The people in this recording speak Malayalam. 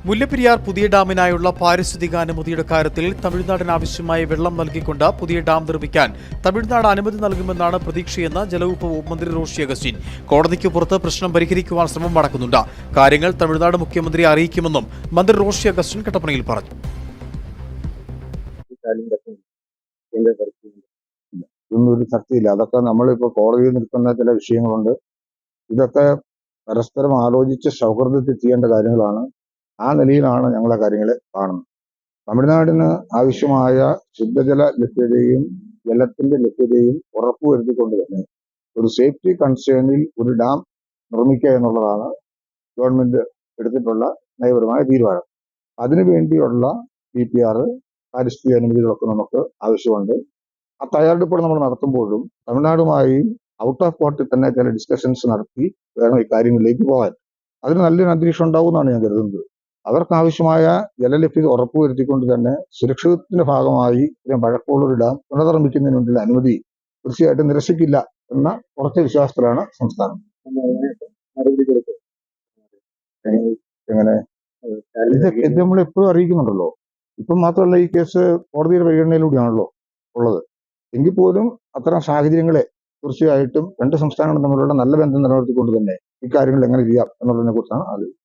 മുല്ലപ്പെരിയാർ പുതിയ ഡാമിനായുള്ള പാരിസ്ഥിതിക അനുമതിയുടെ കാര്യത്തിൽ തമിഴ്നാടിന് ആവശ്യമായ വെള്ളം നൽകിക്കൊണ്ട് പുതിയ ഡാം നിർമ്മിക്കാൻ തമിഴ്നാട് അനുമതി നൽകുമെന്നാണ് പ്രതീക്ഷയെന്ന് ജലവകുപ്പ് മന്ത്രി റോഷി അഗസ്റ്റിൻ. കോടതിക്ക് പുറത്ത് പ്രശ്നം പരിഹരിക്കുവാൻ ശ്രമം നടക്കുന്നുണ്ട്. കാര്യങ്ങൾ തമിഴ്നാട് മുഖ്യമന്ത്രിയെ അറിയിക്കുമെന്നും മന്ത്രി റോഷി അഗസ്റ്റിൻ കട്ടപ്പനയിൽ പറഞ്ഞു. ഇതൊന്നും ഒരു ചർച്ചയില്ല. അതൊക്കെ നമ്മളിപ്പോൾ കോടതിയിൽ നിൽക്കുന്ന ചില വിഷയങ്ങളുണ്ട്. ഇതൊക്കെ പരസ്പരം ആലോചിച്ച് സൗഹൃദത്തിൽ ചെയ്യേണ്ട കാര്യങ്ങളാണ്. ആ നിലയിലാണ് ഞങ്ങളെ കാര്യങ്ങളെ കാണുന്നത്. തമിഴ്നാടിന് ആവശ്യമായ ശുദ്ധജല ലഭ്യതയും ജലത്തിന്റെ ലഭ്യതയും ഉറപ്പുവരുത്തിക്കൊണ്ട് തന്നെ ഒരു സേഫ്റ്റി കൺസേണിൽ ഒരു ഡാം നിർമ്മിക്കുക എന്നുള്ളതാണ് ഗവൺമെന്റ് എടുത്തിട്ടുള്ള നയപരമായ തീരുമാനം. അതിനുവേണ്ടിയുള്ള DPR പാരിസ്ഥിതിക അനുമതികളൊക്കെ നമുക്ക് ആവശ്യമുണ്ട്. ആ തയ്യാറെടുപ്പുകൾ നമ്മൾ നടത്തുമ്പോഴും തമിഴ്നാടുമായി ഔട്ട് ഓഫ് കോർട്ടിൽ തന്നെ ചില ഡിസ്കഷൻസ് നടത്തി വേണം ഈ കാര്യങ്ങളിലേക്ക് പോകാൻ. അതിന് നല്ലൊരു അന്തരീക്ഷം ഉണ്ടാവുമെന്നാണ് ഞാൻ കരുതുന്നത്. അവർക്ക് ആവശ്യമായ ജലലഭ്യത ഉറപ്പുവരുത്തിക്കൊണ്ട് തന്നെ സുരക്ഷിതത്തിന്റെ ഭാഗമായി പഴക്കമുള്ളൊരു ഡാം പുനർനിർമ്മിക്കുന്നതിന് വേണ്ടിയുള്ള അനുമതി തീർച്ചയായിട്ടും നിരസിക്കില്ല എന്ന ഉറച്ച വിശ്വാസത്തിലാണ് സംസ്ഥാനം. എങ്ങനെ ഇത് നമ്മൾ എപ്പോഴും അറിയിക്കുന്നുണ്ടല്ലോ. ഇപ്പം മാത്രമല്ല, ഈ കേസ് കോടതിയുടെ പരിഗണനയിലൂടെയാണല്ലോ ഉള്ളത്. എങ്കിൽ പോലും അത്തരം സാഹചര്യങ്ങളെ തീർച്ചയായിട്ടും രണ്ട് സംസ്ഥാനങ്ങളും തമ്മിലുള്ള നല്ല ബന്ധം നിലനിർത്തിക്കൊണ്ട് തന്നെ ഇക്കാര്യങ്ങൾ എങ്ങനെ ചെയ്യാം എന്നുള്ളതിനെ കുറിച്ചാണ് ആലോചിക്കുന്നത്.